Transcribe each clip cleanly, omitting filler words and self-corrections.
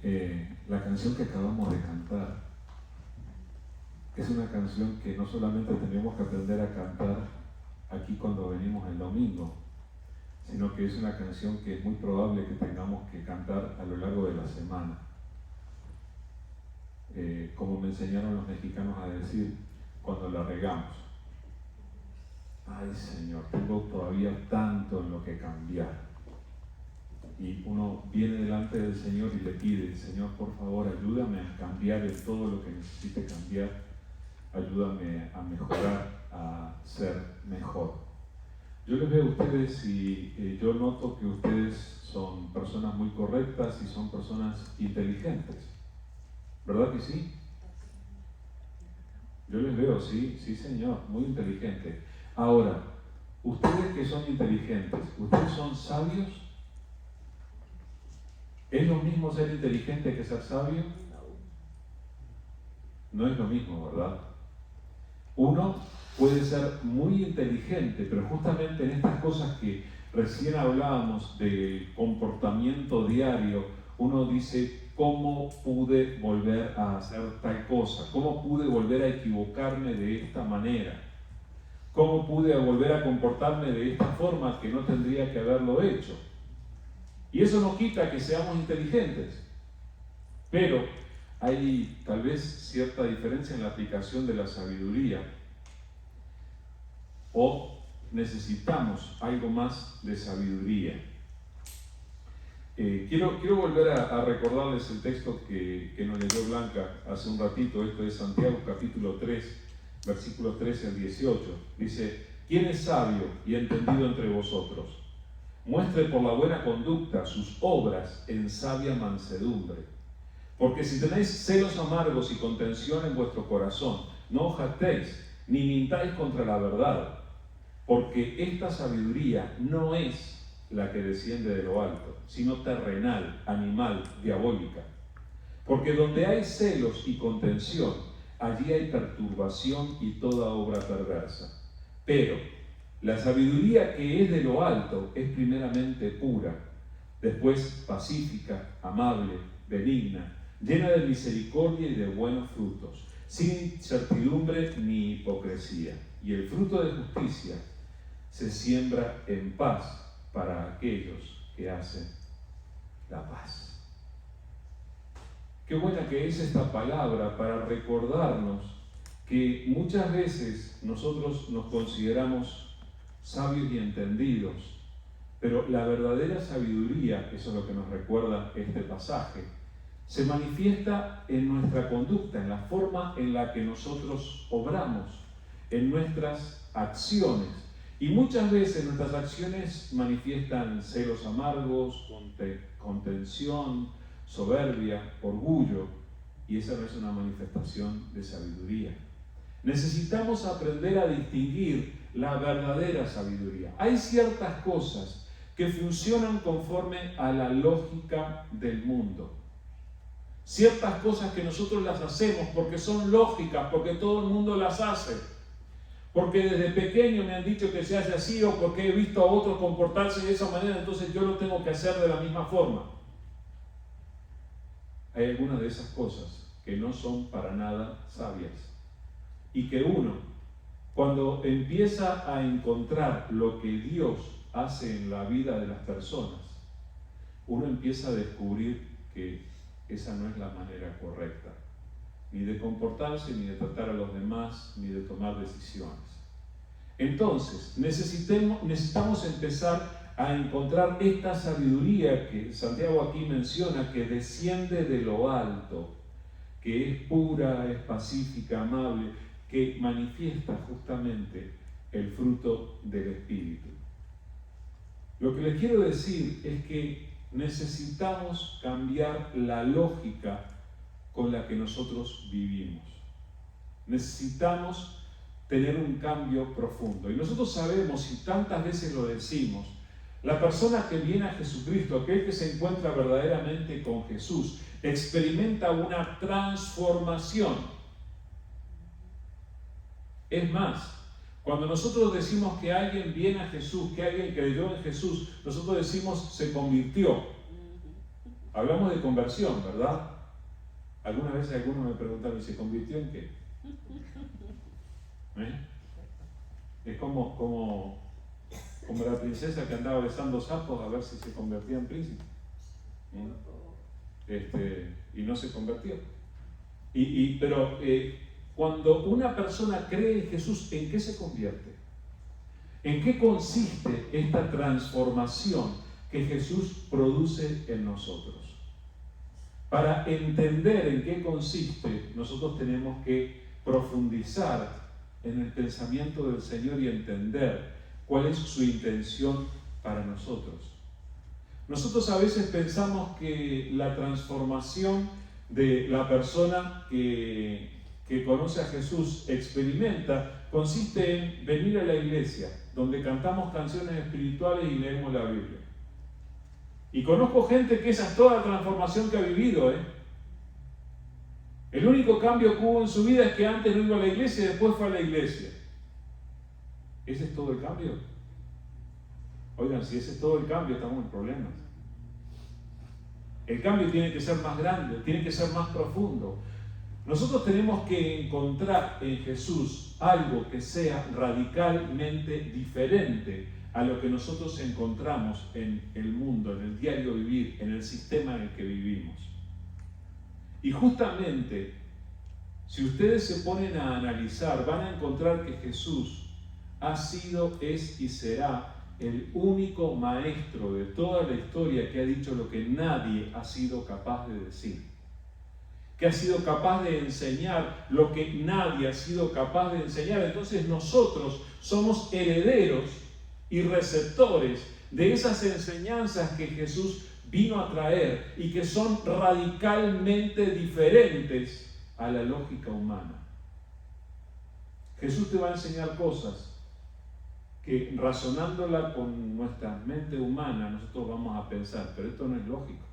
La canción que acabamos de cantar es una canción que no solamente tenemos que aprender a cantar aquí cuando venimos el domingo, sino que es una canción que es muy probable que tengamos que cantar a lo largo de la semana. Como me enseñaron los mexicanos a decir cuando la regamos: ay Señor, tengo todavía tanto en lo que cambiar. Y uno viene delante del Señor y le pide: Señor, por favor, ayúdame a cambiar en todo lo que necesite cambiar, ayúdame a mejorar, a ser mejor. Yo les veo a ustedes y yo noto que ustedes son personas muy correctas y son personas inteligentes, ¿verdad que sí? Yo les veo, sí, sí Señor, muy inteligentes. Ahora, ustedes que son inteligentes, ¿ustedes son sabios? ¿Es lo mismo ser inteligente que ser sabio? No es lo mismo, ¿verdad? Uno puede ser muy inteligente, pero justamente en estas cosas que recién hablábamos de comportamiento diario, uno dice: ¿cómo pude volver a hacer tal cosa? ¿Cómo pude volver a equivocarme de esta manera? ¿Cómo pude volver a comportarme de esta forma que no tendría que haberlo hecho? Y eso no quita que seamos inteligentes, pero hay tal vez cierta diferencia en la aplicación de la sabiduría, o necesitamos algo más de sabiduría. Quiero volver a recordarles el texto que nos leyó Blanca hace un ratito. Esto es Santiago capítulo 3, versículos 13 al 18. Dice: ¿quién es sabio y entendido entre vosotros? Muestre por la buena conducta sus obras en sabia mansedumbre. Porque si tenéis celos amargos y contención en vuestro corazón, no os jactéis, ni mintáis contra la verdad, porque esta sabiduría no es la que desciende de lo alto, sino terrenal, animal, diabólica. Porque donde hay celos y contención, allí hay perturbación y toda obra perversa. Pero la sabiduría que es de lo alto es primeramente pura, después pacífica, amable, benigna, llena de misericordia y de buenos frutos, sin incertidumbre ni hipocresía. Y el fruto de justicia se siembra en paz para aquellos que hacen la paz. Qué buena que es esta palabra para recordarnos que muchas veces nosotros nos consideramos sabios y entendidos, pero la verdadera sabiduría, eso es lo que nos recuerda este pasaje, se manifiesta en nuestra conducta, en la forma en la que nosotros obramos, en nuestras acciones. Y muchas veces nuestras acciones manifiestan celos amargos, contención, soberbia, orgullo, y esa no es una manifestación de sabiduría. Necesitamos aprender a distinguir la verdadera sabiduría. Hay ciertas cosas que funcionan conforme a la lógica del mundo. Ciertas cosas que nosotros las hacemos porque son lógicas, porque todo el mundo las hace. Porque desde pequeño me han dicho que se hace así, o porque he visto a otros comportarse de esa manera, entonces yo lo tengo que hacer de la misma forma. Hay algunas de esas cosas que no son para nada sabias. Y que uno, cuando empieza a encontrar lo que Dios hace en la vida de las personas, uno empieza a descubrir que esa no es la manera correcta, ni de comportarse, ni de tratar a los demás, ni de tomar decisiones. Entonces, necesitamos empezar a encontrar esta sabiduría que Santiago aquí menciona, que desciende de lo alto, que es pura, es pacífica, amable, que manifiesta justamente el fruto del Espíritu. Lo que les quiero decir es que necesitamos cambiar la lógica con la que nosotros vivimos. Necesitamos tener un cambio profundo. Y nosotros sabemos, y tantas veces lo decimos, la persona que viene a Jesucristo, aquel que se encuentra verdaderamente con Jesús, experimenta una transformación. Es más, cuando nosotros decimos que alguien viene a Jesús, que alguien creyó en Jesús, nosotros decimos se convirtió. Hablamos de conversión, ¿verdad? Algunas veces algunos me preguntaron, ¿y se convirtió en qué? Es como la princesa que andaba besando sapos a ver si se convertía en príncipe. Y no se convirtió. Pero cuando una persona cree en Jesús, ¿en qué se convierte? ¿En qué consiste esta transformación que Jesús produce en nosotros? Para entender en qué consiste, nosotros tenemos que profundizar en el pensamiento del Señor y entender cuál es su intención para nosotros. Nosotros a veces pensamos que la transformación de la persona que conoce a Jesús experimenta consiste en venir a la iglesia, donde cantamos canciones espirituales y leemos la Biblia. Y conozco gente que esa es toda la transformación que ha vivido. El único cambio que hubo en su vida es que antes no iba a la iglesia y después fue a la iglesia. ¿Ese es todo el cambio? Oigan, si ese es todo el cambio, estamos en problemas. El cambio tiene que ser más grande, tiene que ser más profundo. Nosotros tenemos que encontrar en Jesús algo que sea radicalmente diferente a lo que nosotros encontramos en el mundo, en el diario vivir, en el sistema en el que vivimos. Y justamente, si ustedes se ponen a analizar, van a encontrar que Jesús ha sido, es y será el único maestro de toda la historia que ha dicho lo que nadie ha sido capaz de decir. Que ha sido capaz de enseñar lo que nadie ha sido capaz de enseñar. Entonces nosotros somos herederos y receptores de esas enseñanzas que Jesús vino a traer y que son radicalmente diferentes a la lógica humana. Jesús te va a enseñar cosas que razonándola con nuestra mente humana nosotros vamos a pensar, pero esto no es lógico.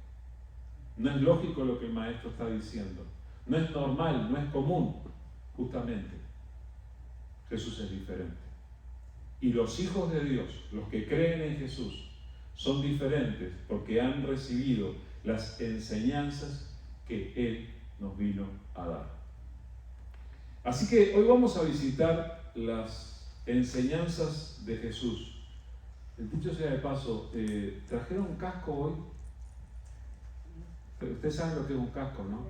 No es lógico lo que el maestro está diciendo. No es normal, no es común. Justamente, Jesús es diferente. Y los hijos de Dios, los que creen en Jesús, son diferentes porque han recibido las enseñanzas que Él nos vino a dar. Así que hoy vamos a visitar las enseñanzas de Jesús. Dicho sea de paso, ¿trajeron un casco hoy? Ustedes saben lo que es un casco, ¿no?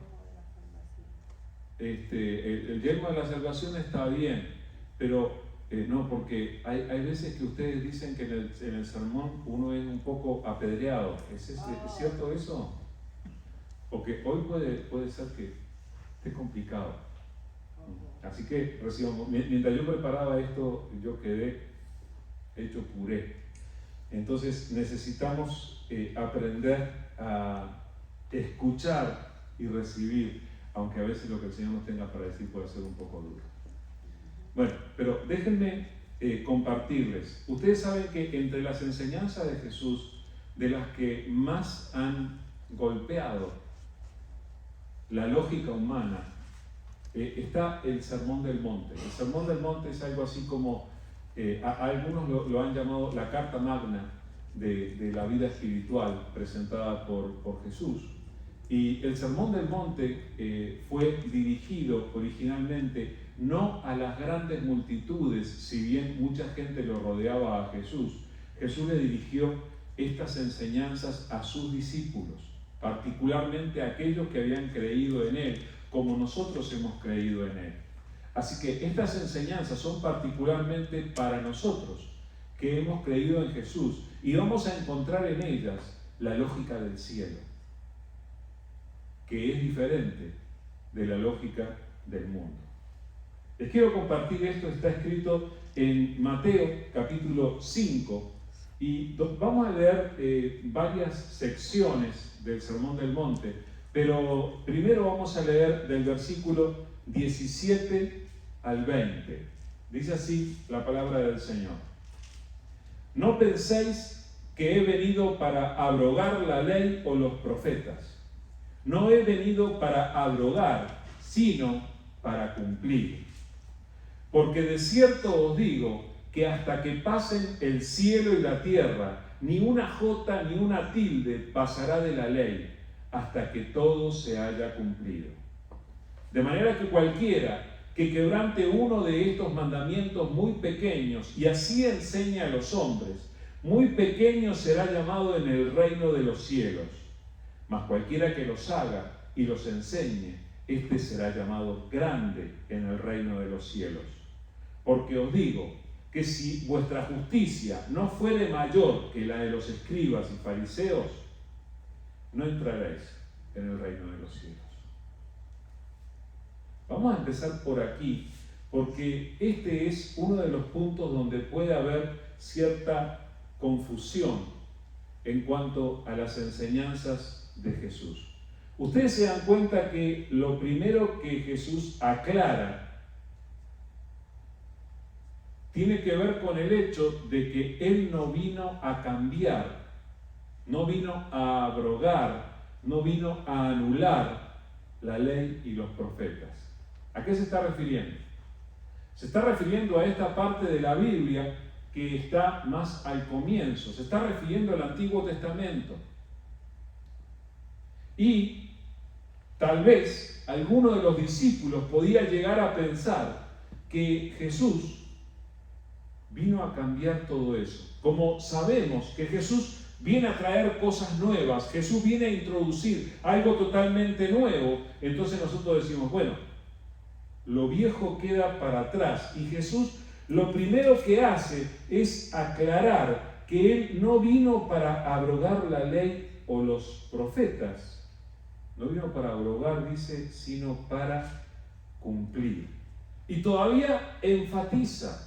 El yelmo de la salvación está bien, pero no, porque hay veces que ustedes dicen que en el sermón uno es un poco apedreado. ¿Es cierto eso? Porque hoy puede ser que esté complicado. Así que recibamos. Mientras yo preparaba esto, yo quedé hecho puré. Entonces necesitamos aprender a escuchar y recibir, aunque a veces lo que el Señor nos tenga para decir puede ser un poco duro. Bueno, pero déjenme compartirles. Ustedes saben que entre las enseñanzas de Jesús, de las que más han golpeado la lógica humana, está el Sermón del Monte. El Sermón del Monte es algo así como, algunos lo han llamado la carta magna de la vida espiritual presentada por Jesús. Y el Sermón del Monte fue dirigido originalmente no a las grandes multitudes, si bien mucha gente lo rodeaba a Jesús. Jesús le dirigió estas enseñanzas a sus discípulos, particularmente a aquellos que habían creído en Él, como nosotros hemos creído en Él. Así que estas enseñanzas son particularmente para nosotros, que hemos creído en Jesús, y vamos a encontrar en ellas la lógica del cielo, que es diferente de la lógica del mundo. Les quiero compartir esto, está escrito en Mateo capítulo 5, y vamos a leer varias secciones del Sermón del Monte, pero primero vamos a leer del versículo 17 al 20. Dice así la palabra del Señor. No penséis que he venido para abrogar la ley o los profetas. No he venido para abrogar, sino para cumplir. Porque de cierto os digo que hasta que pasen el cielo y la tierra, ni una jota ni una tilde pasará de la ley, hasta que todo se haya cumplido. De manera que cualquiera que quebrante uno de estos mandamientos muy pequeños y así enseñe a los hombres, muy pequeño será llamado en el reino de los cielos. Mas cualquiera que los haga y los enseñe, éste será llamado grande en el reino de los cielos. Porque os digo que si vuestra justicia no fuere mayor que la de los escribas y fariseos, no entraréis en el reino de los cielos. Vamos a empezar por aquí, porque este es uno de los puntos donde puede haber cierta confusión en cuanto a las enseñanzas de Jesús. Ustedes se dan cuenta que lo primero que Jesús aclara tiene que ver con el hecho de que Él no vino a cambiar, no vino a abrogar, no vino a anular la ley y los profetas. ¿A qué se está refiriendo? Se está refiriendo a esta parte de la Biblia que está más al comienzo, se está refiriendo al Antiguo Testamento. Y tal vez alguno de los discípulos podía llegar a pensar que Jesús vino a cambiar todo eso. Como sabemos que Jesús viene a traer cosas nuevas, Jesús viene a introducir algo totalmente nuevo, entonces nosotros decimos, bueno, lo viejo queda para atrás. Y Jesús lo primero que hace es aclarar que Él no vino para abrogar la ley o los profetas. No vino para abrogar, dice, sino para cumplir. Y todavía enfatiza.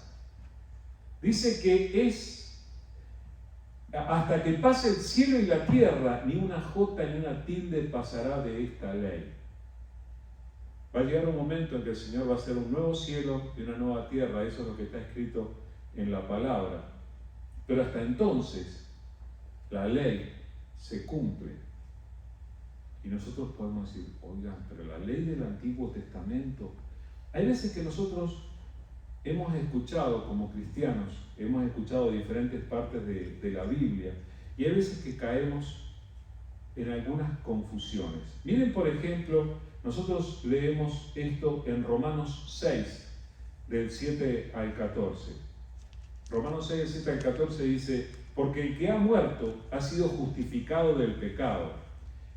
Dice que es hasta que pase el cielo y la tierra, ni una jota ni una tilde pasará de esta ley. Va a llegar un momento en que el Señor va a hacer un nuevo cielo y una nueva tierra. Eso es lo que está escrito en la palabra. Pero hasta entonces, la ley se cumple. Y nosotros podemos decir, oigan, pero la ley del Antiguo Testamento, hay veces que nosotros hemos escuchado como cristianos, hemos escuchado diferentes partes de la Biblia, y hay veces que caemos en algunas confusiones. Miren, por ejemplo, nosotros leemos esto en Romanos 6, del 7 al 14. Romanos 6, del 7 al 14 dice, porque el que ha muerto ha sido justificado del pecado.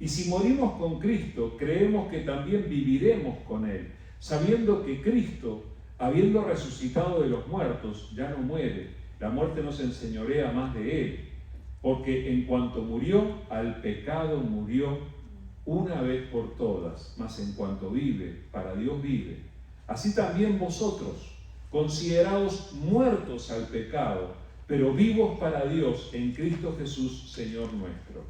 Y si morimos con Cristo, creemos que también viviremos con Él, sabiendo que Cristo, habiendo resucitado de los muertos, ya no muere. La muerte no se enseñorea más de Él, porque en cuanto murió, al pecado murió una vez por todas, mas en cuanto vive, para Dios vive. Así también vosotros, considerados muertos al pecado, pero vivos para Dios en Cristo Jesús, Señor nuestro.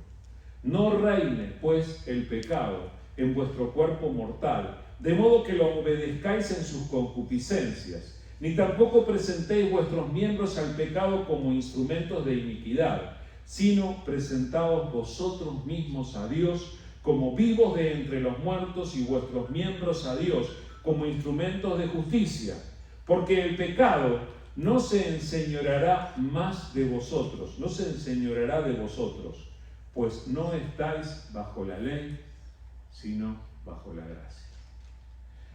No reine, pues, el pecado en vuestro cuerpo mortal, de modo que lo obedezcáis en sus concupiscencias, ni tampoco presentéis vuestros miembros al pecado como instrumentos de iniquidad, sino presentaos vosotros mismos a Dios como vivos de entre los muertos y vuestros miembros a Dios como instrumentos de justicia, porque el pecado no se enseñoreará más de vosotros, no se enseñoreará de vosotros, pues no estáis bajo la ley, sino bajo la gracia.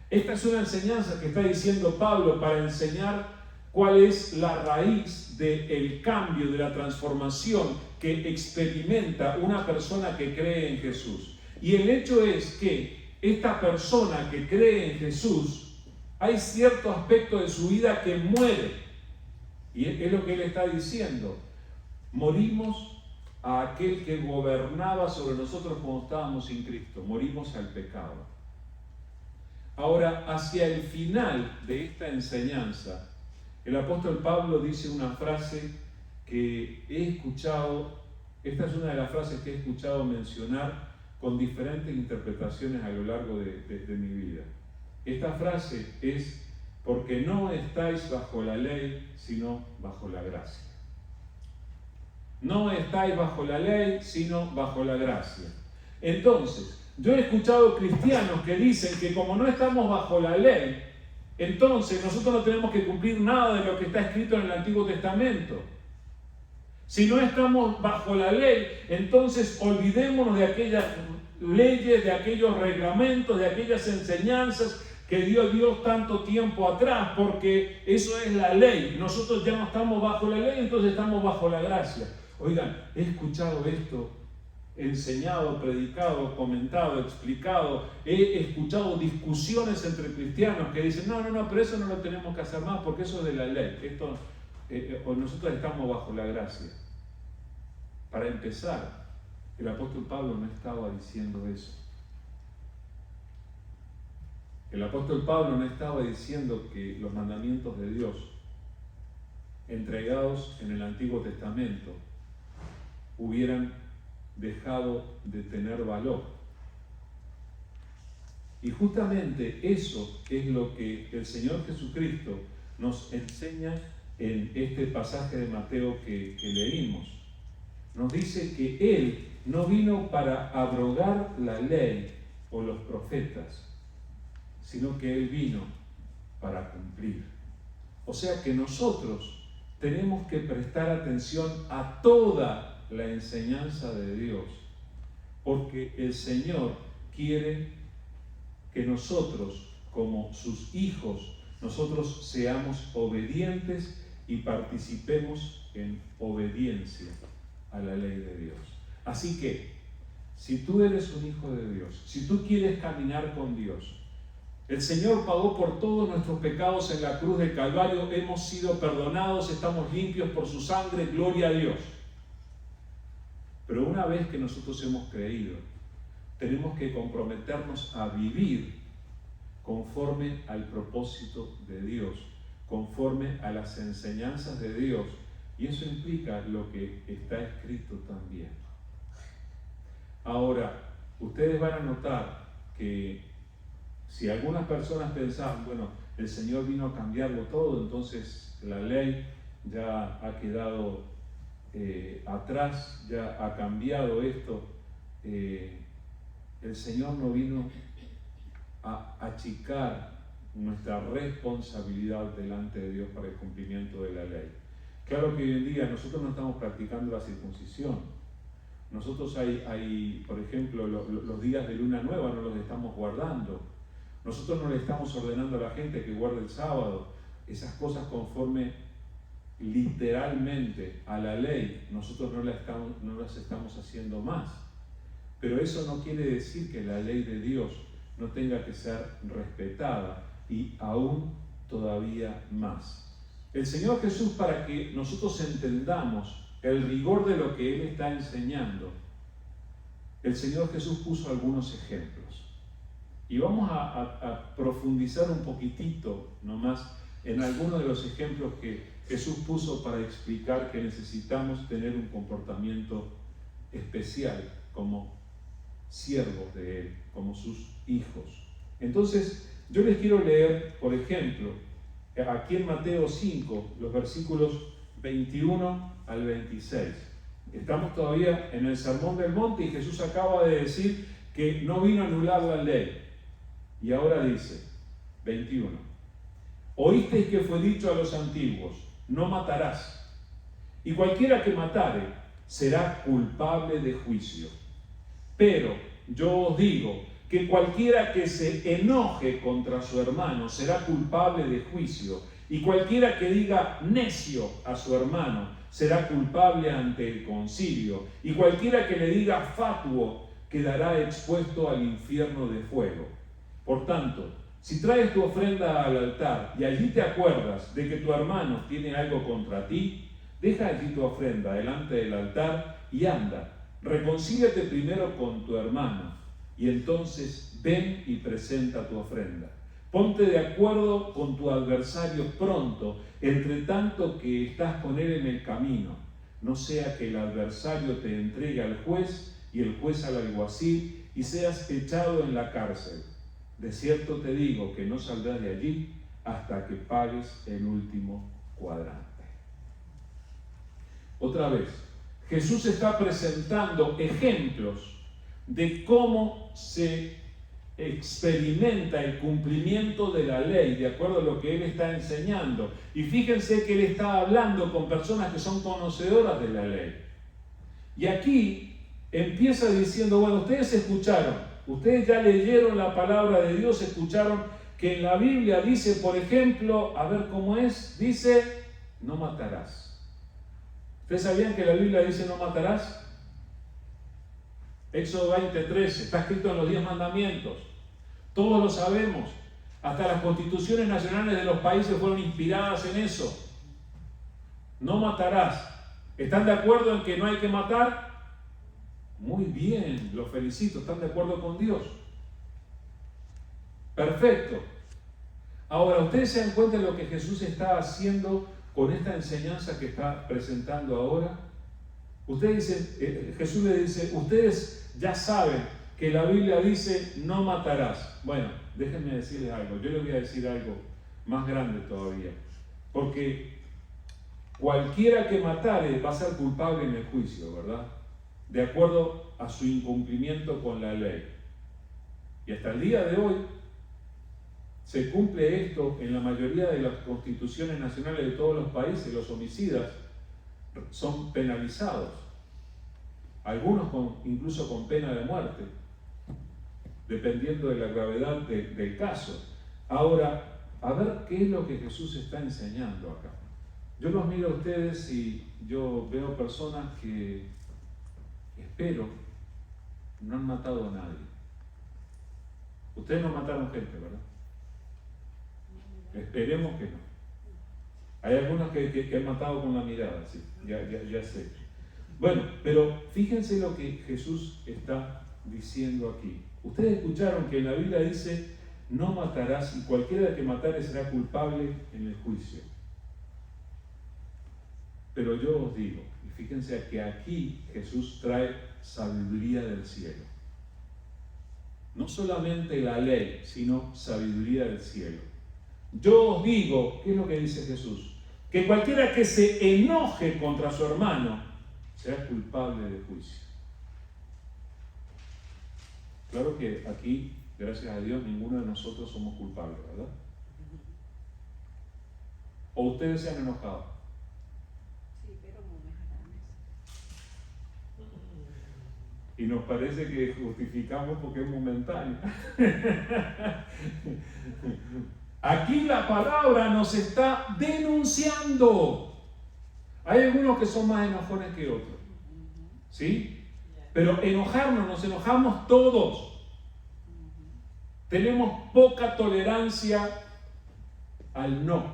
Esta es una enseñanza que está diciendo Pablo para enseñar cuál es la raíz del cambio, de la transformación que experimenta una persona que cree en Jesús. Y el hecho es que esta persona que cree en Jesús, hay cierto aspecto de su vida que muere. Y es lo que él está diciendo. Morimos a aquel que gobernaba sobre nosotros cuando estábamos sin Cristo. Morimos al pecado. Ahora, hacia el final de esta enseñanza, el apóstol Pablo dice una frase que he escuchado, esta es una de las frases que he escuchado mencionar con diferentes interpretaciones a lo largo de mi vida. Esta frase es, porque no estáis bajo la ley, sino bajo la gracia. No estáis bajo la ley, sino bajo la gracia. Entonces, yo he escuchado cristianos que dicen que como no estamos bajo la ley, entonces nosotros no tenemos que cumplir nada de lo que está escrito en el Antiguo Testamento. Si no estamos bajo la ley, entonces olvidémonos de aquella leyes, de aquellos reglamentos, de aquellas enseñanzas que dio Dios tanto tiempo atrás, porque eso es la ley. Nosotros ya no estamos bajo la ley, entonces estamos bajo la gracia. Oigan, he escuchado esto, enseñado, predicado, comentado, explicado, he escuchado discusiones entre cristianos que dicen, no, pero eso no lo tenemos que hacer más porque eso es de la ley. O nosotros estamos bajo la gracia. Para empezar, el apóstol Pablo no estaba diciendo eso. El apóstol Pablo no estaba diciendo que los mandamientos de Dios entregados en el Antiguo Testamento hubieran dejado de tener valor. Y justamente eso es lo que el Señor Jesucristo nos enseña en este pasaje de Mateo que leímos. Nos dice que Él no vino para abrogar la ley o los profetas, sino que Él vino para cumplir. O sea que nosotros tenemos que prestar atención a toda la enseñanza de Dios, porque el Señor quiere que nosotros, como sus hijos, nosotros seamos obedientes y participemos en obediencia a la ley de Dios. Así que, si tú eres un hijo de Dios, si tú quieres caminar con Dios, el Señor pagó por todos nuestros pecados en la cruz del Calvario, hemos sido perdonados, estamos limpios por su sangre, gloria a Dios. Pero una vez que nosotros hemos creído, tenemos que comprometernos a vivir conforme al propósito de Dios, conforme a las enseñanzas de Dios. Y eso implica lo que está escrito también. Ahora, ustedes van a notar que si algunas personas pensaban, bueno, el Señor vino a cambiarlo todo, entonces la ley ya ha quedado atrás, ya ha cambiado esto. El Señor no vino a achicar nuestra responsabilidad delante de Dios para el cumplimiento de la ley. Claro que hoy en día nosotros no estamos practicando la circuncisión. Nosotros hay por ejemplo, los días de luna nueva no los estamos guardando. Nosotros no le estamos ordenando a la gente que guarde el sábado. Esas cosas conforme literalmente a la ley, nosotros no las estamos haciendo más. Pero eso no quiere decir que la ley de Dios no tenga que ser respetada, y aún todavía más. El Señor Jesús, para que nosotros entendamos el rigor de lo que Él está enseñando, el Señor Jesús puso algunos ejemplos. Y vamos a profundizar un poquitito nomás en algunos de los ejemplos que Jesús puso para explicar que necesitamos tener un comportamiento especial como siervos de Él, como sus hijos. Entonces, yo les quiero leer, por ejemplo, aquí en Mateo 5, los versículos 21 al 26. Estamos todavía en el Sermón del Monte y Jesús acaba de decir que no vino a anular la ley. Y ahora dice, 21, oísteis que fue dicho a los antiguos, no matarás, y cualquiera que matare será culpable de juicio. Pero yo os digo que cualquiera que se enoje contra su hermano será culpable de juicio, y cualquiera que diga necio a su hermano será culpable ante el concilio, y cualquiera que le diga fatuo quedará expuesto al infierno de fuego. Por tanto, si traes tu ofrenda al altar y allí te acuerdas de que tu hermano tiene algo contra ti, deja allí tu ofrenda delante del altar y anda, reconcíliate primero con tu hermano, y entonces ven y presenta tu ofrenda. Ponte de acuerdo con tu adversario pronto, entre tanto que estás con él en el camino, no sea que el adversario te entregue al juez y el juez al alguacil y seas echado en la cárcel. De cierto te digo que no saldrás de allí hasta que pagues el último cuadrante. Otra vez, Jesús está presentando ejemplos de cómo se experimenta el cumplimiento de la ley de acuerdo a lo que Él está enseñando. Y fíjense que Él está hablando con personas que son conocedoras de la ley. Y aquí empieza diciendo, bueno, ustedes escucharon, ustedes ya leyeron la palabra de Dios, escucharon que en la Biblia dice, por ejemplo, a ver cómo es, dice, no matarás. ¿Ustedes sabían que la Biblia dice no matarás? Éxodo 20:13, está escrito en los 10 mandamientos. Todos lo sabemos. Hasta las constituciones nacionales de los países fueron inspiradas en eso. No matarás. ¿Están de acuerdo en que no hay que matar? Muy bien, los felicito. ¿Están de acuerdo con Dios? Perfecto. Ahora, ustedes se dan cuenta de lo que Jesús está haciendo con esta enseñanza que está presentando ahora. Jesús le dice, ustedes ya saben que la Biblia dice no matarás. Bueno, déjenme decirles algo. Yo les voy a decir algo más grande todavía. Porque cualquiera que matare va a ser culpable en el juicio, ¿verdad? De acuerdo a su incumplimiento con la ley. Y hasta el día de hoy se cumple esto en la mayoría de las constituciones nacionales de todos los países. Los homicidas son penalizados, algunos incluso con pena de muerte, dependiendo de la gravedad del caso. Ahora, a ver qué es lo que Jesús está enseñando acá. Yo los miro a ustedes y yo veo personas que, espero, no han matado a nadie. Ustedes no mataron gente, ¿verdad? Esperemos que no. Hay algunos que han matado con la mirada, sí, ya sé. Bueno, pero fíjense lo que Jesús está diciendo aquí. Ustedes escucharon que en la Biblia dice, no matarás y cualquiera que matare será culpable en el juicio. Pero yo os digo, y fíjense que aquí Jesús trae sabiduría del cielo. No solamente la ley, sino sabiduría del cielo. Yo os digo, ¿qué es lo que dice Jesús? Que cualquiera que se enoje contra su hermano será culpable de juicio. Claro que aquí, gracias a Dios, ninguno de nosotros somos culpables, ¿verdad? ¿O ustedes se han enojado? Sí, pero momentáneamente. Y nos parece que justificamos porque es momentáneo. Aquí la palabra nos está denunciando. Hay algunos que son más enojones que otros, ¿sí? Pero enojarnos, nos enojamos todos. Tenemos poca tolerancia al no.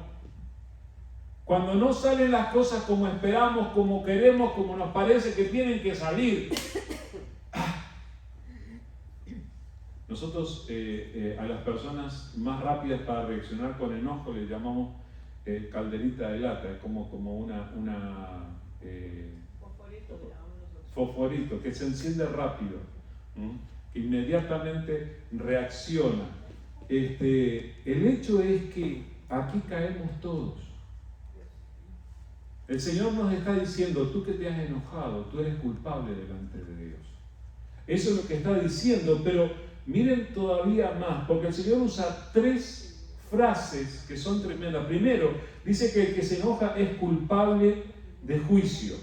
Cuando no salen las cosas como esperamos, como queremos, como nos parece que tienen que salir. Nosotros a las personas más rápidas para reaccionar con enojo les llamamos calderita de lata, es como una fosforito que se enciende rápido, que inmediatamente reacciona. El hecho es que aquí caemos todos. El Señor nos está diciendo, tú que te has enojado, tú eres culpable delante de Dios. Eso es lo que está diciendo, pero miren todavía más, porque el Señor usa 3 frases que son tremendas. Primero, dice que el que se enoja es culpable de juicio.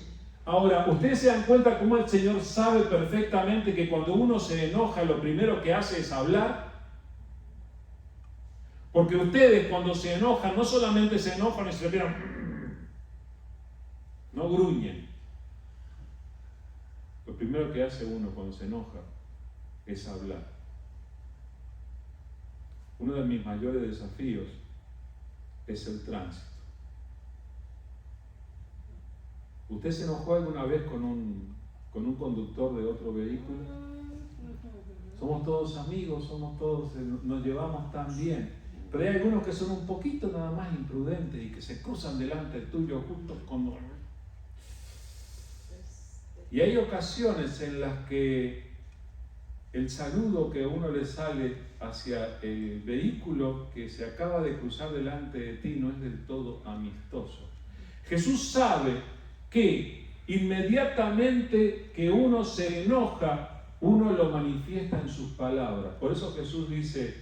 Ahora, ustedes se dan cuenta cómo el Señor sabe perfectamente que cuando uno se enoja, lo primero que hace es hablar. Porque ustedes cuando se enojan, no solamente se enojan y se refieren, no gruñen. Lo primero que hace uno cuando se enoja es hablar. Uno de mis mayores desafíos es el tránsito. ¿Usted se enojó alguna vez con un conductor de otro vehículo? Somos todos amigos, nos llevamos tan bien. Pero hay algunos que son un poquito nada más imprudentes y que se cruzan delante tuyo justo cuando... Y hay ocasiones en las que el saludo que a uno le sale hacia el vehículo que se acaba de cruzar delante de ti no es del todo amistoso. Jesús sabe que inmediatamente que uno se enoja, uno lo manifiesta en sus palabras. Por eso Jesús dice,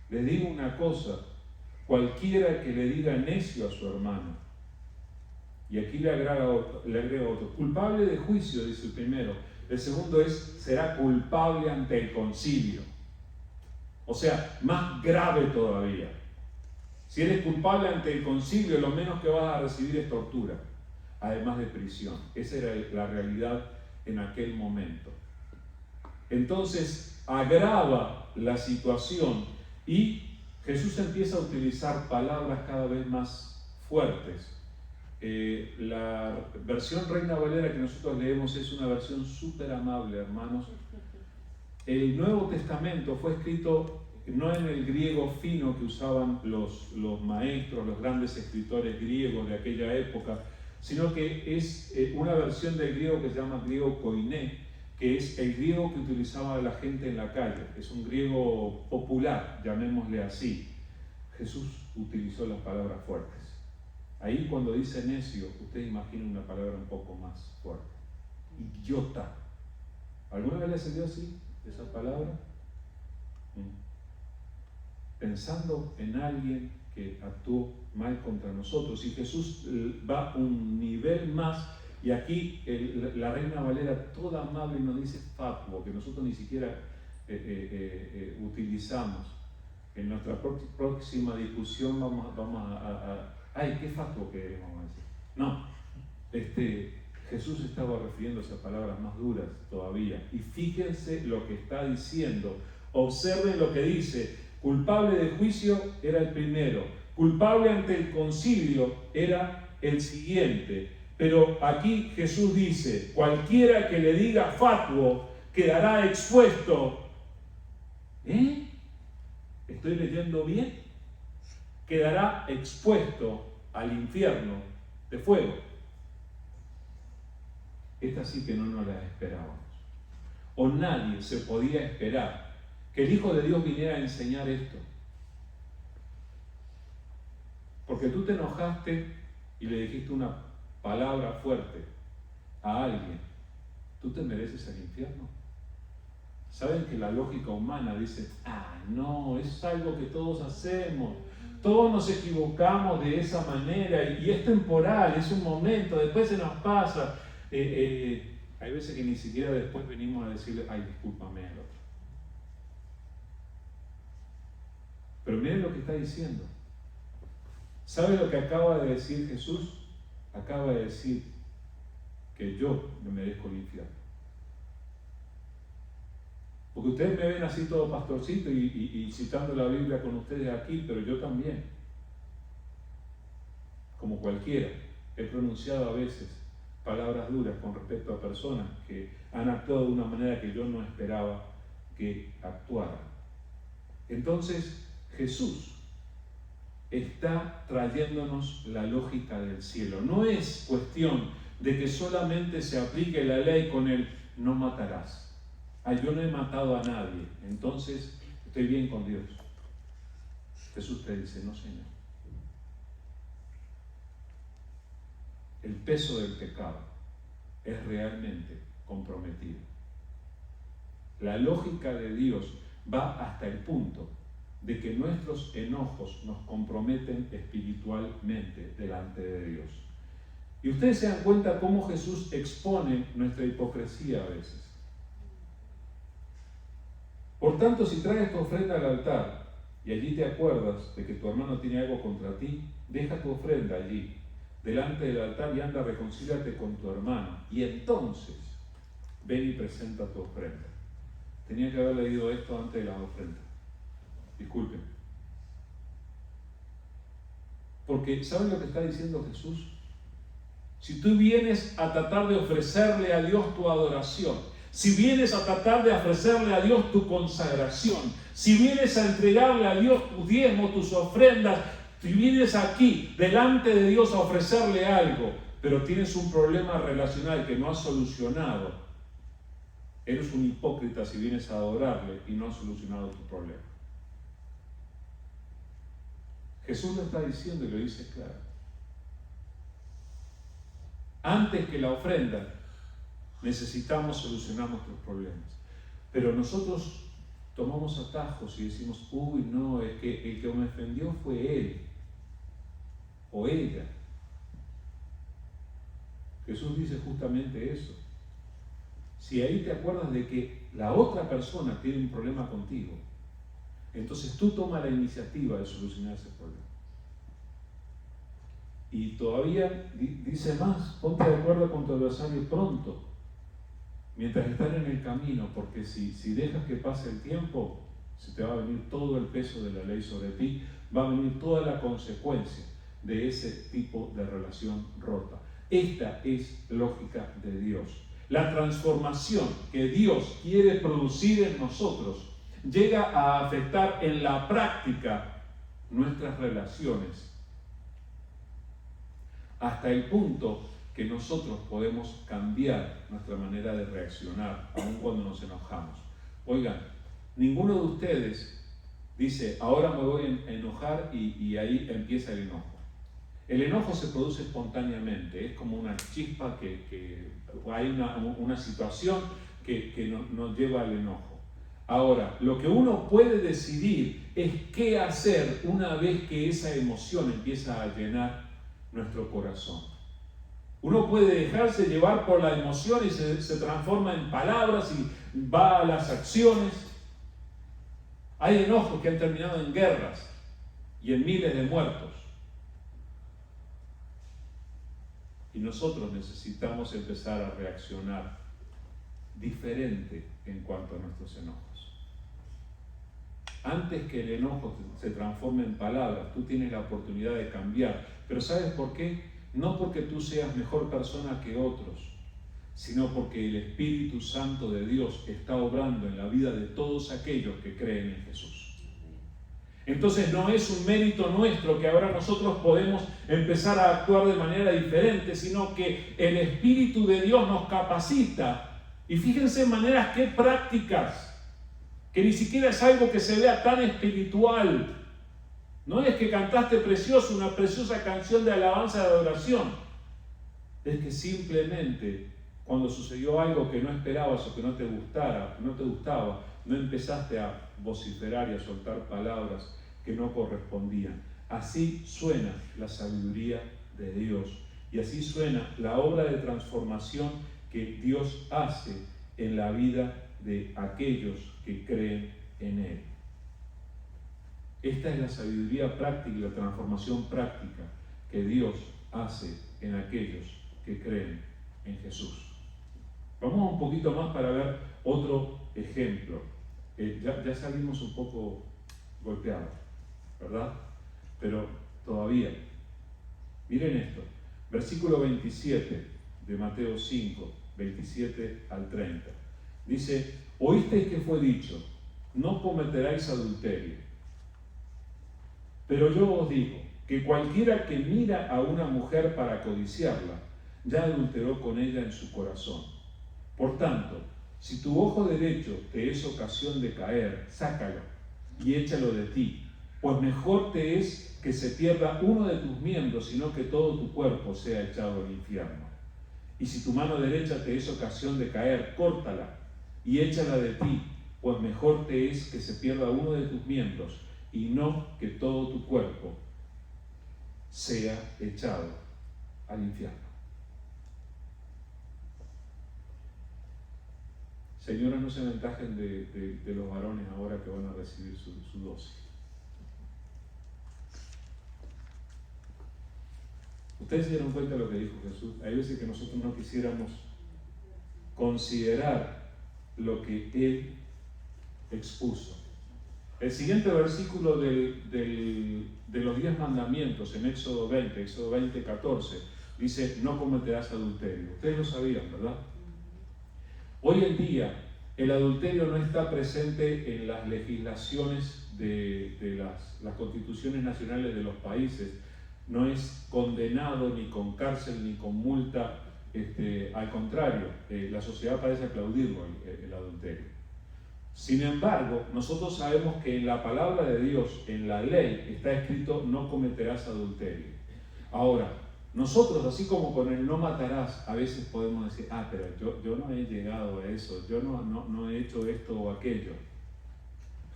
les digo una cosa, cualquiera que le diga necio a su hermano, y aquí le agrega otro, culpable de juicio, dice el primero, El segundo es, será culpable ante el concilio. O sea, más grave todavía. Si eres culpable ante el concilio, lo menos que vas a recibir es tortura, además de prisión. Esa era la realidad en aquel momento. Entonces, agrava la situación y Jesús empieza a utilizar palabras cada vez más fuertes. La versión Reina Valera que nosotros leemos es una versión súper amable, hermanos. El Nuevo Testamento fue escrito no en el griego fino que usaban los maestros, los grandes escritores griegos de aquella época, sino que es una versión del griego que se llama griego koiné, que es el griego que utilizaba la gente en la calle. Es un griego popular, llamémosle así. Jesús utilizó las palabras fuertes. Ahí cuando dice necio, usted imagina una palabra un poco más fuerte. Idiota. ¿Alguna vez le salió así esa palabra? Pensando en alguien que actuó mal contra nosotros. Y Jesús va un nivel más, y aquí la Reina Valera toda amable nos dice fatuo, que nosotros ni siquiera utilizamos. En nuestra próxima discusión vamos a ay, qué fatuo que vamos a decir. No, Jesús estaba refiriéndose a palabras más duras todavía. Y fíjense lo que está diciendo. Observen lo que dice. Culpable de juicio era el primero. Culpable ante el concilio era el siguiente. Pero aquí Jesús dice, cualquiera que le diga fatuo quedará expuesto. ¿Estoy leyendo bien? Quedará expuesto al infierno de fuego. Esta sí que no nos la esperábamos. O nadie se podía esperar que el Hijo de Dios viniera a enseñar esto. Porque tú te enojaste y le dijiste una palabra fuerte a alguien. ¿Tú te mereces el infierno? ¿Saben que la lógica humana dice, no, es algo que todos hacemos, todos nos equivocamos de esa manera y es temporal, es un momento, después se nos pasa? Hay veces que ni siquiera después venimos a decirle, ay, discúlpame al otro. Pero miren lo que está diciendo. ¿Sabe lo que acaba de decir Jesús? Acaba de decir que yo me merezco el infierno. Porque ustedes me ven así todo pastorcito y citando la Biblia con ustedes aquí, pero yo también, como cualquiera, he pronunciado a veces palabras duras con respecto a personas que han actuado de una manera que yo no esperaba que actuaran. Entonces, Jesús está trayéndonos la lógica del cielo. No es cuestión de que solamente se aplique la ley con el no matarás. Yo no he matado a nadie, entonces estoy bien con Dios. Jesús te dice, no, Señor. El peso del pecado es realmente comprometido. La lógica de Dios va hasta el punto de que nuestros enojos nos comprometen espiritualmente delante de Dios. Y ustedes se dan cuenta cómo Jesús expone nuestra hipocresía a veces. Por tanto, si traes tu ofrenda al altar y allí te acuerdas de que tu hermano tiene algo contra ti, deja tu ofrenda allí, delante del altar, y anda, reconcíliate con tu hermano. Y entonces, ven y presenta tu ofrenda. Tenía que haber leído esto antes de la ofrenda. Disculpen. Porque, ¿saben lo que está diciendo Jesús? Si tú vienes a tratar de ofrecerle a Dios tu adoración, si vienes a tratar de ofrecerle a Dios tu consagración, si vienes a entregarle a Dios tu diezmo, tus ofrendas, si vienes aquí delante de Dios a ofrecerle algo, pero tienes un problema relacional que no has solucionado, eres un hipócrita si vienes a adorarle y no has solucionado tu problema. Jesús lo está diciendo y lo dice claro. Antes que la ofrenda, necesitamos solucionar nuestros problemas. Pero nosotros tomamos atajos y decimos, no, es que el que me ofendió fue él o ella. Jesús dice justamente eso. Si ahí te acuerdas de que la otra persona tiene un problema contigo, entonces tú tomas la iniciativa de solucionar ese problema. Y todavía dice más, ponte de acuerdo con tu adversario pronto, mientras están en el camino, porque si dejas que pase el tiempo, se te va a venir todo el peso de la ley sobre ti, va a venir toda la consecuencia de ese tipo de relación rota. Esta es lógica de Dios. La transformación que Dios quiere producir en nosotros llega a afectar en la práctica nuestras relaciones, hasta el punto que nosotros podemos cambiar nuestra manera de reaccionar, aun cuando nos enojamos. Oigan, ninguno de ustedes dice, ahora me voy a enojar y ahí empieza el enojo. El enojo se produce espontáneamente, es como una chispa que hay una situación que nos lleva al enojo. Ahora, lo que uno puede decidir es qué hacer una vez que esa emoción empieza a llenar nuestro corazón. Uno puede dejarse llevar por la emoción y se transforma en palabras y va a las acciones. Hay enojos que han terminado en guerras y en miles de muertos. Y nosotros necesitamos empezar a reaccionar diferente en cuanto a nuestros enojos. Antes que el enojo se transforme en palabras, tú tienes la oportunidad de cambiar. Pero ¿sabes por qué? No porque tú seas mejor persona que otros, sino porque el Espíritu Santo de Dios está obrando en la vida de todos aquellos que creen en Jesús. Entonces no es un mérito nuestro que ahora nosotros podemos empezar a actuar de manera diferente, sino que el Espíritu de Dios nos capacita. Y fíjense en maneras que prácticas, que ni siquiera es algo que se vea tan espiritual. No es que cantaste precioso, una preciosa canción de alabanza de adoración. Es que simplemente cuando sucedió algo que no esperabas o que no te gustaba, no empezaste a vociferar y a soltar palabras que no correspondían. Así suena la sabiduría de Dios y así suena la obra de transformación que Dios hace en la vida de aquellos que creen en Él. Esta es la sabiduría práctica y la transformación práctica que Dios hace en aquellos que creen en Jesús. Vamos un poquito más para ver otro ejemplo. Ya salimos un poco golpeados, ¿verdad? Pero todavía. Miren esto. Versículo 27 de Mateo 5, 27 al 30. Dice, oísteis que fue dicho, no cometeráis adulterio. Pero yo os digo que cualquiera que mira a una mujer para codiciarla, ya adulteró con ella en su corazón. Por tanto, si tu ojo derecho te es ocasión de caer, sácalo y échalo de ti, pues mejor te es que se pierda uno de tus miembros, sino que todo tu cuerpo sea echado al infierno. Y si tu mano derecha te es ocasión de caer, córtala y échala de ti, pues mejor te es que se pierda uno de tus miembros, y no que todo tu cuerpo sea echado al infierno. Señoras, no se aventajen de los varones ahora que van a recibir su dosis. Ustedes se dieron cuenta de lo que dijo Jesús. Hay veces que nosotros no quisiéramos considerar lo que Él expuso. El siguiente versículo de los 10 mandamientos en Éxodo 20, 14, dice, no cometerás adulterio. Ustedes lo sabían, ¿verdad? Hoy en día, el adulterio no está presente en las legislaciones de las constituciones nacionales de los países. No es condenado ni con cárcel ni con multa. Al contrario, la sociedad parece aplaudirlo, el adulterio. Sin embargo, nosotros sabemos que en la palabra de Dios, en la ley, está escrito no cometerás adulterio. Ahora, nosotros, así como con el no matarás, a veces podemos decir, pero yo no he llegado a eso, yo no he hecho esto o aquello.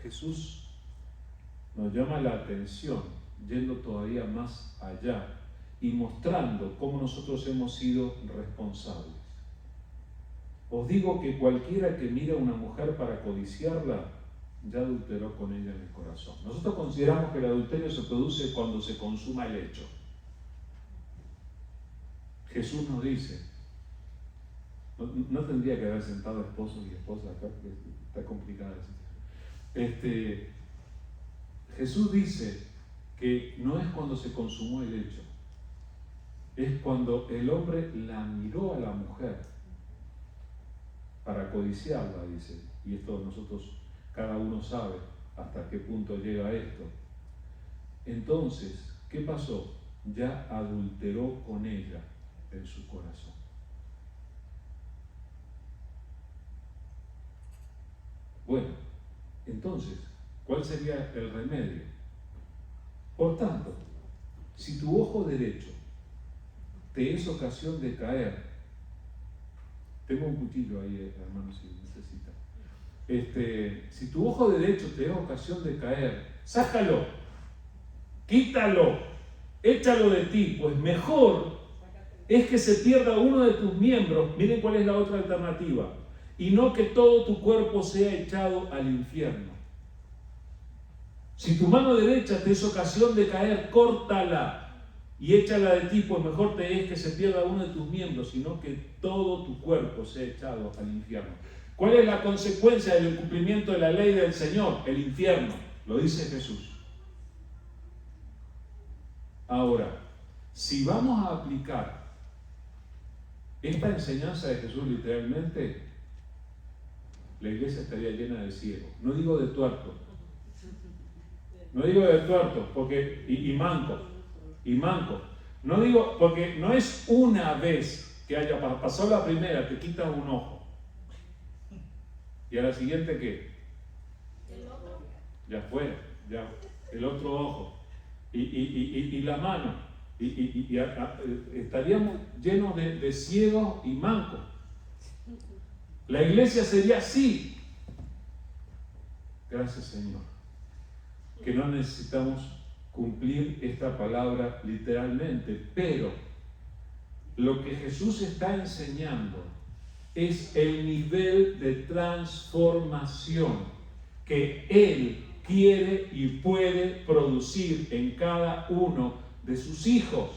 Jesús nos llama la atención, yendo todavía más allá y mostrando cómo nosotros hemos sido responsables. Os digo que cualquiera que mira a una mujer para codiciarla, ya adulteró con ella en el corazón. Nosotros consideramos que el adulterio se produce cuando se consuma el hecho. Jesús nos dice, no tendría que haber sentado esposos y esposas acá, porque está complicada la situación. Jesús dice que no es cuando se consumó el hecho, es cuando el hombre la miró a la mujer para codiciarla, dice, y esto nosotros, cada uno sabe hasta qué punto llega esto. Entonces, ¿qué pasó? Ya adulteró con ella en su corazón. Bueno, entonces, ¿cuál sería el remedio? Por tanto, si tu ojo derecho te es ocasión de caer, tengo un cuchillo ahí, hermano, si necesita. Si tu ojo derecho te es ocasión de caer, sácalo, quítalo, échalo de ti, pues mejor es que se pierda uno de tus miembros, miren cuál es la otra alternativa, y no que todo tu cuerpo sea echado al infierno. Si tu mano derecha te es ocasión de caer, córtala y échala de ti, pues mejor te es que se pierda uno de tus miembros, sino que todo tu cuerpo sea echado al infierno. ¿Cuál es la consecuencia del incumplimiento de la ley del Señor? El infierno, lo dice Jesús. Ahora, si vamos a aplicar esta enseñanza de Jesús literalmente, la iglesia estaría llena de ciegos. No digo de tuertos. No digo de tuertos, porque, y manco. No digo, porque no es una vez que haya pasado la primera, te quitas un ojo. ¿Y a la siguiente qué? El otro. Ya fue, ya, el otro ojo. Y la mano. Estaríamos llenos de ciegos y mancos. La iglesia sería así. Gracias, Señor, que no necesitamos cumplir esta palabra literalmente, pero lo que Jesús está enseñando es el nivel de transformación que Él quiere y puede producir en cada uno de sus hijos.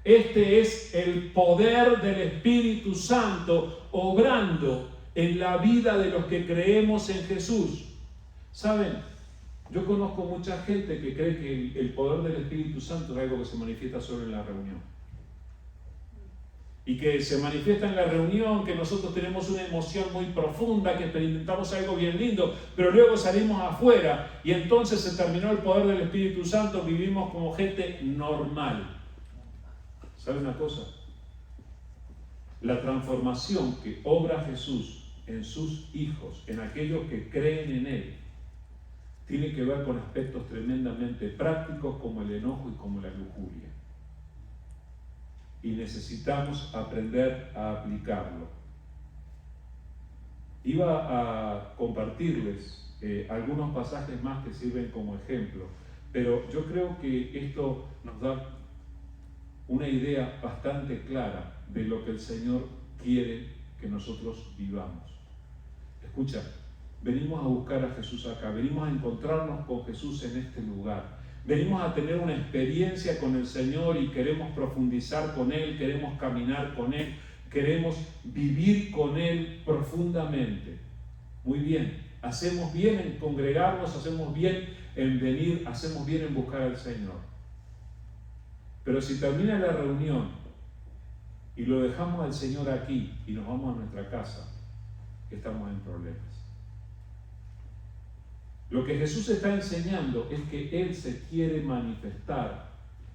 Este es el poder del Espíritu Santo obrando en la vida de los que creemos en Jesús. ¿Saben? Yo conozco mucha gente que cree que el poder del Espíritu Santo es algo que se manifiesta solo en la reunión. Y que se manifiesta en la reunión, que nosotros tenemos una emoción muy profunda, que experimentamos algo bien lindo, pero luego salimos afuera y entonces se terminó el poder del Espíritu Santo, vivimos como gente normal. ¿Sabe una cosa? La transformación que obra Jesús en sus hijos, en aquellos que creen en Él, tiene que ver con aspectos tremendamente prácticos como el enojo y como la lujuria. Y necesitamos aprender a aplicarlo. Iba a compartirles algunos pasajes más que sirven como ejemplo, pero yo creo que esto nos da una idea bastante clara de lo que el Señor quiere que nosotros vivamos. Escucha, venimos a buscar a Jesús acá, venimos a encontrarnos con Jesús en este lugar. Venimos a tener una experiencia con el Señor y queremos profundizar con Él, queremos caminar con Él, queremos vivir con Él profundamente. Muy bien, hacemos bien en congregarnos, hacemos bien en venir, hacemos bien en buscar al Señor. Pero si termina la reunión y lo dejamos al Señor aquí y nos vamos a nuestra casa, estamos en problemas. Lo que Jesús está enseñando es que Él se quiere manifestar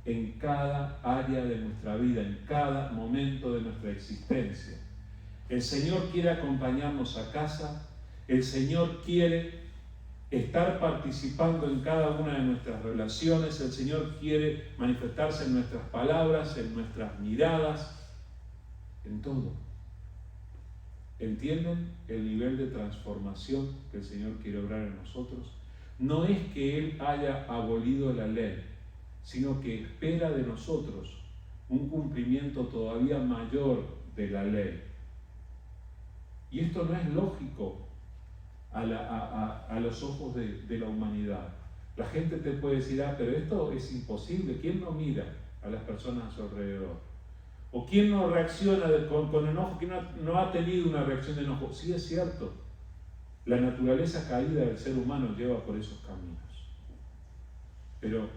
en cada área de nuestra vida, en cada momento de nuestra existencia. El Señor quiere acompañarnos a casa, el Señor quiere estar participando en cada una de nuestras relaciones, el Señor quiere manifestarse en nuestras palabras, en nuestras miradas, en todo. ¿Entienden el nivel de transformación que el Señor quiere obrar en nosotros? No es que Él haya abolido la ley, sino que espera de nosotros un cumplimiento todavía mayor de la ley. Y esto no es lógico a los ojos de la humanidad. La gente te puede decir, pero esto es imposible. ¿Quién no mira a las personas a su alrededor? ¿O quién no reacciona con enojo? ¿Quién no ha tenido una reacción de enojo? Sí, es cierto. La naturaleza caída del ser humano lleva por esos caminos. Pero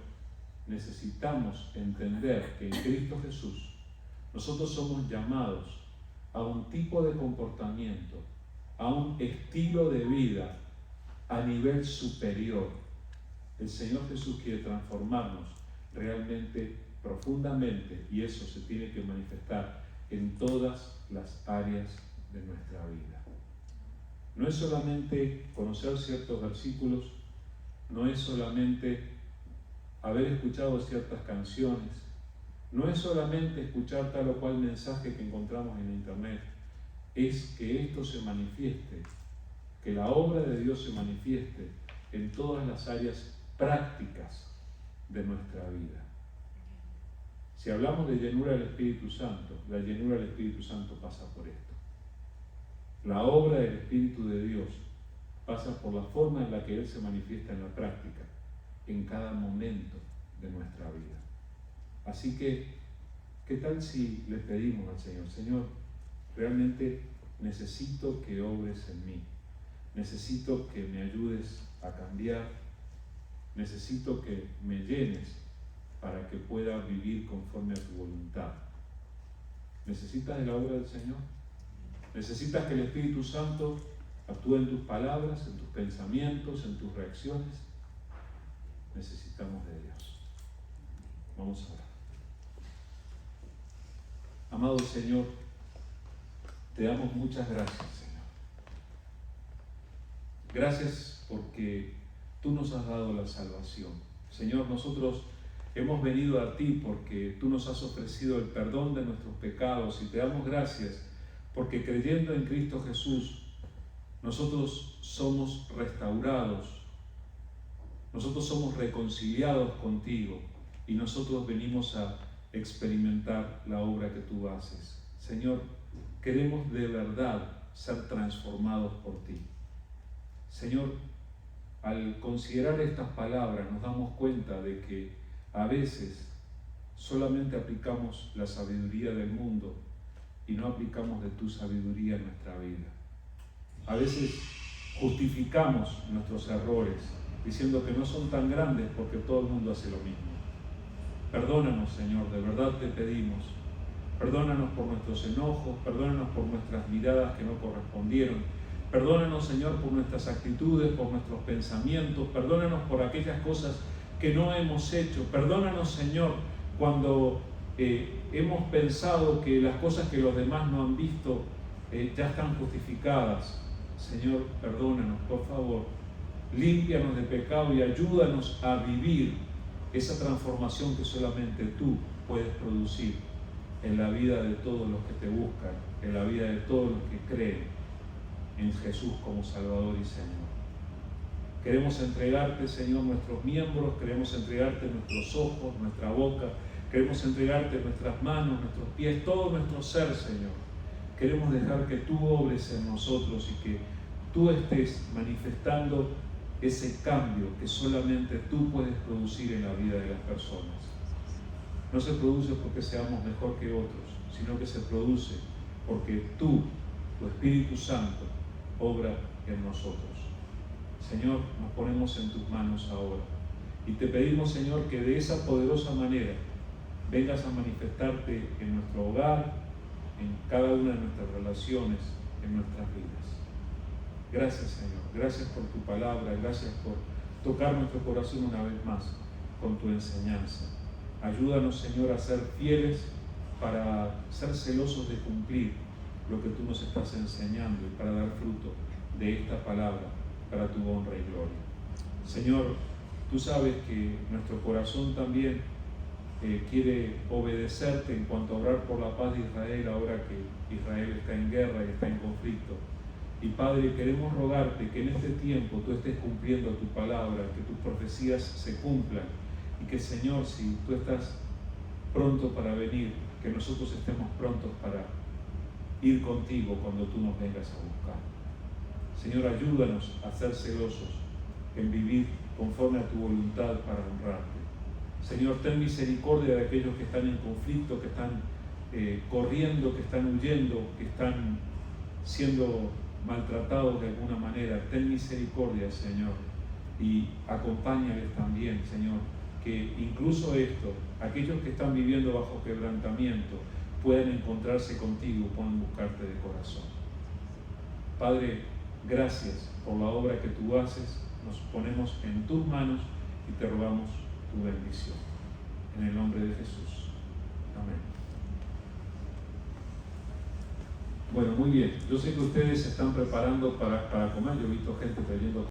necesitamos entender que en Cristo Jesús nosotros somos llamados a un tipo de comportamiento, a un estilo de vida a nivel superior. El Señor Jesús quiere transformarnos realmente, profundamente, y eso se tiene que manifestar en todas las áreas de nuestra vida. No es solamente conocer ciertos versículos, no es solamente haber escuchado ciertas canciones, no es solamente escuchar tal o cual mensaje que encontramos en internet, es que esto se manifieste, que la obra de Dios se manifieste en todas las áreas prácticas de nuestra vida. Si hablamos de llenura del Espíritu Santo, la llenura del Espíritu Santo pasa por esto. La obra del Espíritu de Dios pasa por la forma en la que Él se manifiesta en la práctica, en cada momento de nuestra vida. Así que, ¿qué tal si le pedimos al Señor, Señor, realmente necesito que obres en mí, necesito que me ayudes a cambiar, necesito que me llenes para que pueda vivir conforme a tu voluntad? ¿Necesitas de la obra del Señor? ¿Necesitas que el Espíritu Santo actúe en tus palabras, en tus pensamientos, en tus reacciones? Necesitamos de Dios. Vamos a orar. Amado Señor, te damos muchas gracias, Señor. Gracias porque tú nos has dado la salvación. Señor, nosotros hemos venido a ti porque tú nos has ofrecido el perdón de nuestros pecados y te damos gracias porque creyendo en Cristo Jesús, nosotros somos restaurados, nosotros somos reconciliados contigo y nosotros venimos a experimentar la obra que tú haces. Señor, queremos de verdad ser transformados por ti. Señor, al considerar estas palabras nos damos cuenta de que a veces solamente aplicamos la sabiduría del mundo y no aplicamos de tu sabiduría en nuestra vida. A veces justificamos nuestros errores diciendo que no son tan grandes porque todo el mundo hace lo mismo. Perdónanos, Señor, de verdad te pedimos. Perdónanos por nuestros enojos, perdónanos por nuestras miradas que no correspondieron. Perdónanos, Señor, por nuestras actitudes, por nuestros pensamientos. Perdónanos por aquellas cosas que no hemos hecho. Perdónanos, Señor, cuando hemos pensado que las cosas que los demás no han visto ya están justificadas. Señor, perdónanos, por favor. Límpianos de pecado y ayúdanos a vivir esa transformación que solamente tú puedes producir en la vida de todos los que te buscan, en la vida de todos los que creen en Jesús como Salvador y Señor. Queremos entregarte, Señor, nuestros miembros, queremos entregarte nuestros ojos, nuestra boca, queremos entregarte nuestras manos, nuestros pies, todo nuestro ser, Señor. Queremos dejar que tú obres en nosotros y que tú estés manifestando ese cambio que solamente tú puedes producir en la vida de las personas. No se produce porque seamos mejor que otros, sino que se produce porque tú, tu Espíritu Santo, obra en nosotros. Señor, nos ponemos en tus manos ahora y te pedimos, Señor, que de esa poderosa manera vengas a manifestarte en nuestro hogar, en cada una de nuestras relaciones, en nuestras vidas. Gracias, Señor, gracias por tu palabra, gracias por tocar nuestro corazón una vez más con tu enseñanza. Ayúdanos, Señor, a ser fieles para ser celosos de cumplir lo que tú nos estás enseñando y para dar fruto de esta palabra para tu honra y gloria. Señor, tú sabes que nuestro corazón también quiere obedecerte en cuanto a orar por la paz de Israel ahora que Israel está en guerra y está en conflicto. Y Padre, queremos rogarte que en este tiempo tú estés cumpliendo tu palabra, que tus profecías se cumplan y que, Señor, si tú estás pronto para venir, que nosotros estemos prontos para ir contigo cuando tú nos vengas a buscar. Señor, ayúdanos a ser celosos en vivir conforme a tu voluntad para honrarte. Señor, ten misericordia de aquellos que están en conflicto, que están corriendo, que están huyendo, que están siendo maltratados de alguna manera. Ten misericordia, Señor, y acompáñales también, Señor, que incluso esto, aquellos que están viviendo bajo quebrantamiento, puedan encontrarse contigo, puedan buscarte de corazón. Padre, gracias por la obra que tú haces. Nos ponemos en tus manos y te rogamos tu bendición. En el nombre de Jesús. Amén. Bueno, muy bien. Yo sé que ustedes se están preparando para comer. Yo he visto gente trayendo